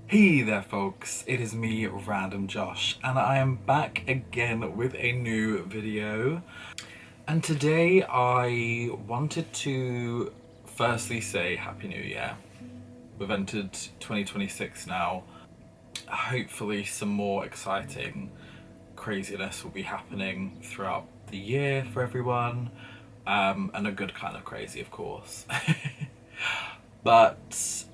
Hey there folks, it is me, RandomJosh, and I am back again with a new video. And today I wanted to firstly say Happy New Year. We've entered 2026 now. Hopefully some more exciting craziness will be happening throughout the year for everyone. And a good kind of crazy, of course. But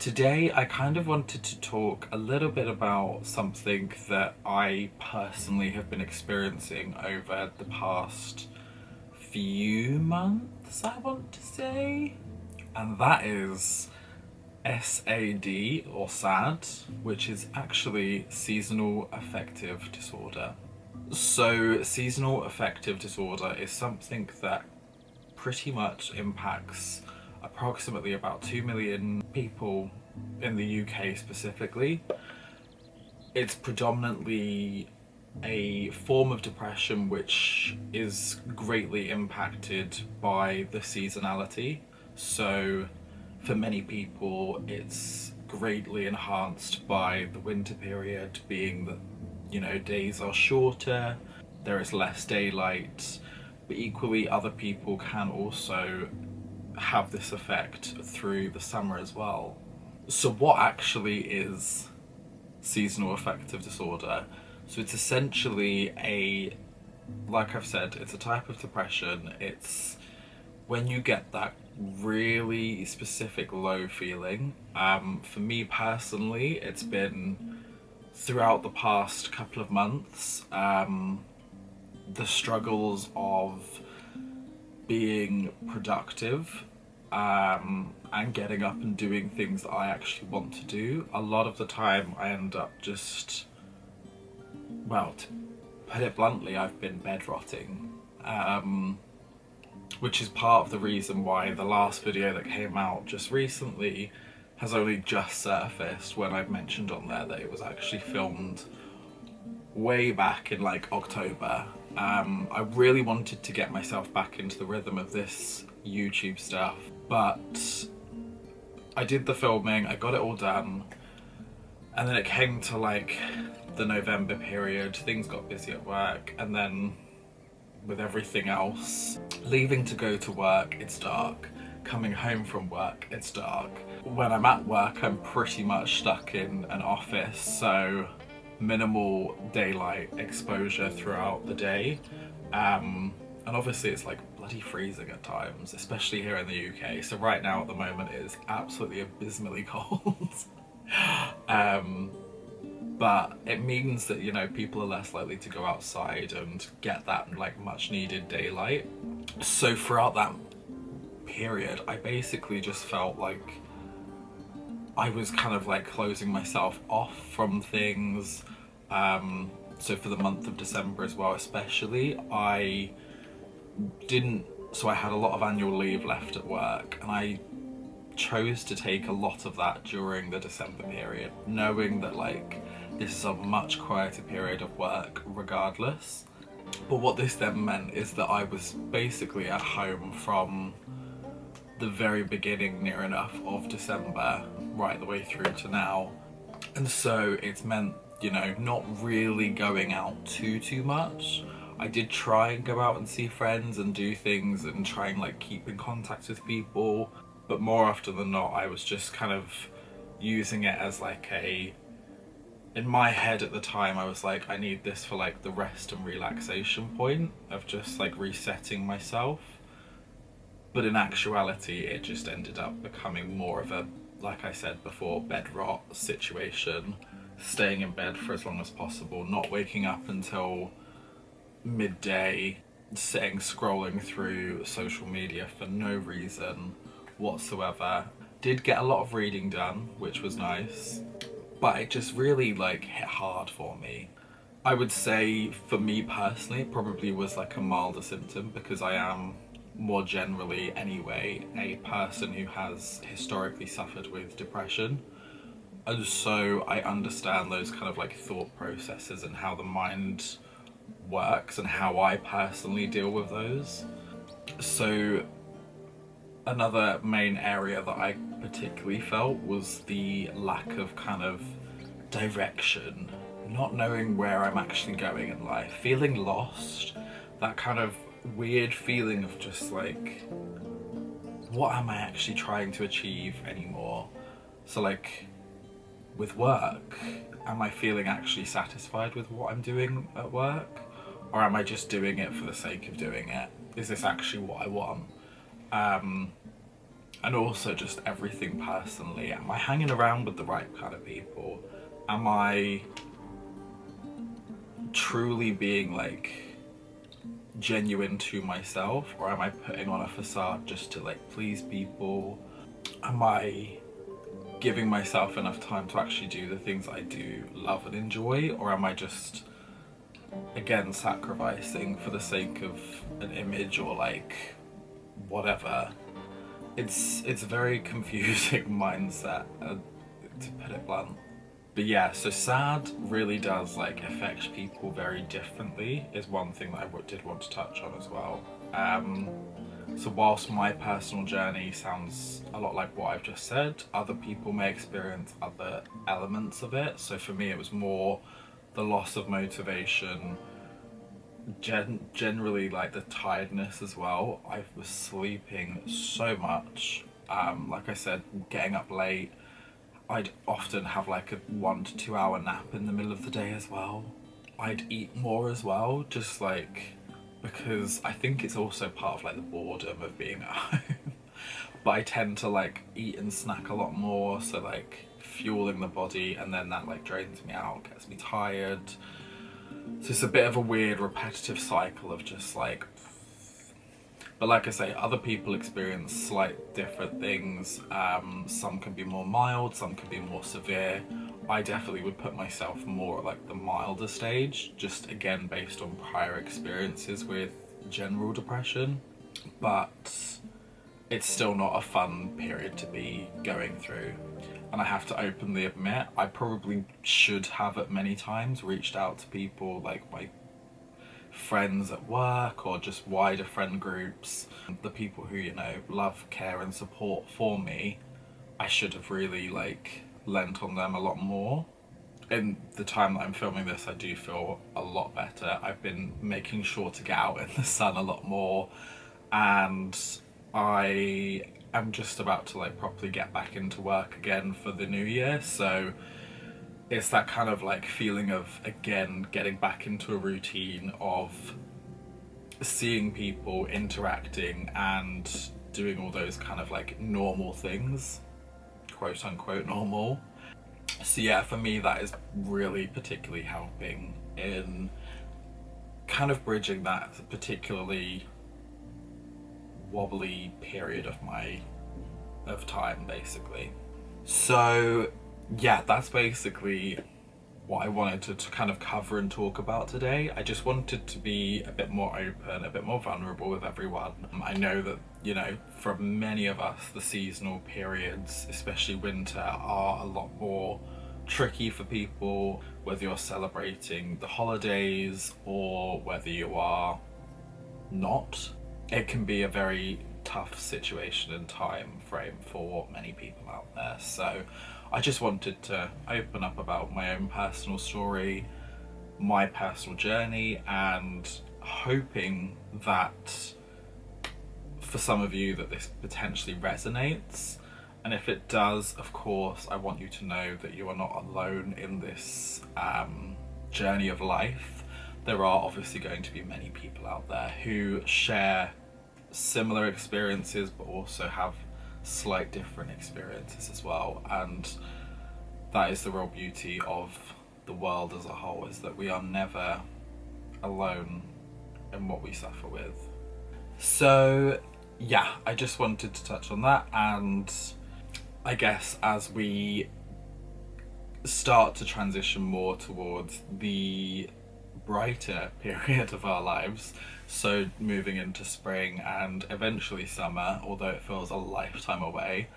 today I kind of wanted to talk a little bit about something that I personally have been experiencing over the past few months, I want to say. And that is SAD, or SAD, which is actually seasonal affective disorder. So seasonal affective disorder is something that pretty much impacts approximately about 2 million people in the UK specifically. It's predominantly a form of depression which is greatly impacted by the seasonality. So for many people it's greatly enhanced by the winter period, being that, you know, days are shorter, there is less daylight, but equally other people can also have this effect through the summer as well. So what actually is seasonal affective disorder? So it's essentially like I've said, it's a type of depression. It's when you get that really specific low feeling. For me personally, it's been throughout the past couple of months. The struggles of being productive and getting up and doing things that I actually want to do. A lot of the time I end up just, well, to put it bluntly, I've been bed rotting, which is part of the reason why the last video that came out just recently has only just surfaced, when I've mentioned on there that it was actually filmed way back in like October. I really wanted to get myself back into the rhythm of this YouTube stuff, but I did the filming, I got it all done, and then it came to like the November period, things got busy at work, and then with everything else, leaving to go to work, it's dark. Coming home from work, it's dark. When I'm at work, I'm pretty much stuck in an office, so minimal daylight exposure throughout the day. And obviously it's like bloody freezing at times, especially here in the UK. So right now at the moment it is absolutely abysmally cold. But it means that, you know, people are less likely to go outside and get that like much needed daylight. So throughout that period, I basically just felt like I was kind of like closing myself off from things. So for the month of December as well, especially, I had a lot of annual leave left at work, and I chose to take a lot of that during the December period, knowing that like this is a much quieter period of work regardless. But what this then meant is that I was basically at home from the very beginning, near enough, of December right the way through to now. And so it's meant, you know, not really going out too much. I did try and go out and see friends and do things and try and like keep in contact with people, but more often than not I was just kind of using it as like in my head at the time I was like, I need this for like the rest and relaxation point of just like resetting myself. But in actuality it just ended up becoming more of a, like I said before, bed rot situation. Staying in bed for as long as possible, not waking up until midday, sitting scrolling through social media for no reason whatsoever. Did get a lot of reading done, which was nice, but it just really like hit hard for me. I would say for me personally it probably was like a milder symptom, because I am more generally anyway a person who has historically suffered with depression. And so I understand those kind of like thought processes and how the mind works and how I personally deal with those. So another main area that I particularly felt was the lack of kind of direction, not knowing where I'm actually going in life, feeling lost, that kind of weird feeling of just like, what am I actually trying to achieve anymore? So like, with work, am I feeling actually satisfied with what I'm doing at work? Or am I just doing it for the sake of doing it? Is this actually what I want? And also just everything personally. Am I hanging around with the right kind of people? Am I truly being like genuine to myself, or am I putting on a facade just to like please people? Am I giving myself enough time to actually do the things I do love and enjoy, or am I just again sacrificing for the sake of an image or like whatever? It's a very confusing mindset, to put it blunt. But yeah, so sad really does like affect people very differently, is one thing that I did want to touch on as well. So whilst my personal journey sounds a lot like what I've just said, other people may experience other elements of it. So for me it was more the loss of motivation, generally like the tiredness as well. I was sleeping so much, like I said, getting up late. I'd often have like a 1 to 2 hour nap in the middle of the day as well. I'd eat more as well, just like because I think it's also part of like the boredom of being at home. But I tend to like eat and snack a lot more, so like fueling the body, and then that like drains me out, gets me tired. So it's a bit of a weird repetitive cycle of just like, but like I say, other people experience slight different things. Some can be more mild, some can be more severe. I definitely would put myself more at like the milder stage, just again based on prior experiences with general depression. But it's still not a fun period to be going through. And I have to openly admit, I probably should have at many times reached out to people like my friends at work or just wider friend groups, the people who, you know, love, care and support for me. I should have really like lent on them a lot more. In the time that I'm filming this, I do feel a lot better. I've been making sure to get out in the sun a lot more, and I am just about to like properly get back into work again for the new year. So it's that kind of like feeling of again getting back into a routine of seeing people, interacting and doing all those kind of like normal things, quote unquote normal. So yeah, for me that is really particularly helping in kind of bridging that particularly wobbly period of time basically. So yeah, that's basically what I wanted to kind of cover and talk about today. I just wanted to be a bit more open, a bit more vulnerable with everyone. I know that, you know, for many of us, the seasonal periods, especially winter, are a lot more tricky for people, whether you're celebrating the holidays or whether you are not. It can be a very tough situation and time frame for many people out there. So I just wanted to open up about my own personal story, my personal journey, and hoping that for some of you that this potentially resonates. And if it does, of course, I want you to know that you are not alone in this journey of life. There are obviously going to be many people out there who share similar experiences but also have slight different experiences as well, and that is the real beauty of the world as a whole, is that we are never alone in what we suffer with. So yeah, I just wanted to touch on that, and I guess as we start to transition more towards the brighter period of our lives, so moving into spring and eventually summer, although it feels a lifetime away,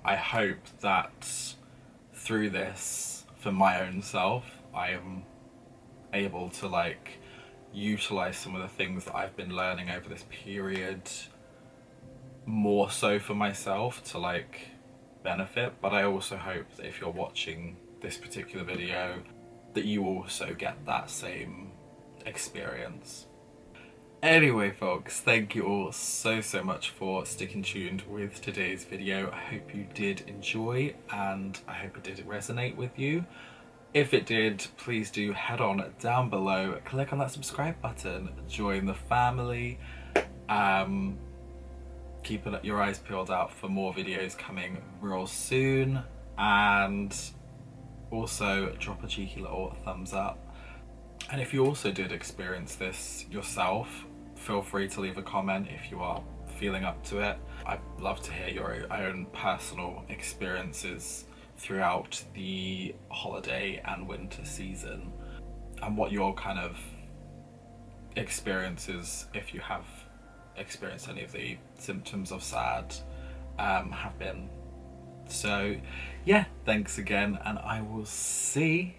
I hope that through this, for my own self, I am able to like utilize some of the things that I've been learning over this period more so for myself, to like benefit, but I also hope that if you're watching this particular video that you also get that same experience. Anyway folks, thank you all so much for sticking tuned with today's video. I hope you did enjoy and I hope it did resonate with you. If it did, please do head on down below, click on that subscribe button, join the family. Keep your eyes peeled out for more videos coming real soon, and also drop a cheeky little thumbs up. And if you also did experience this yourself, feel free to leave a comment if you are feeling up to it. I'd love to hear your own personal experiences throughout the holiday and winter season, and what your kind of experiences, if you have experienced any of the symptoms of SAD, have been. So yeah, thanks again, and I will see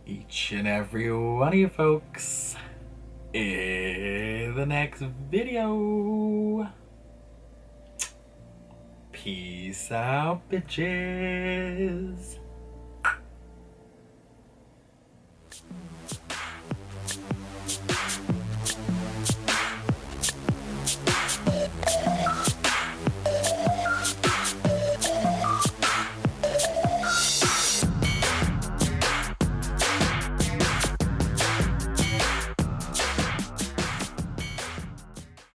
each and every one of you folks in the next video. Peace out, bitches.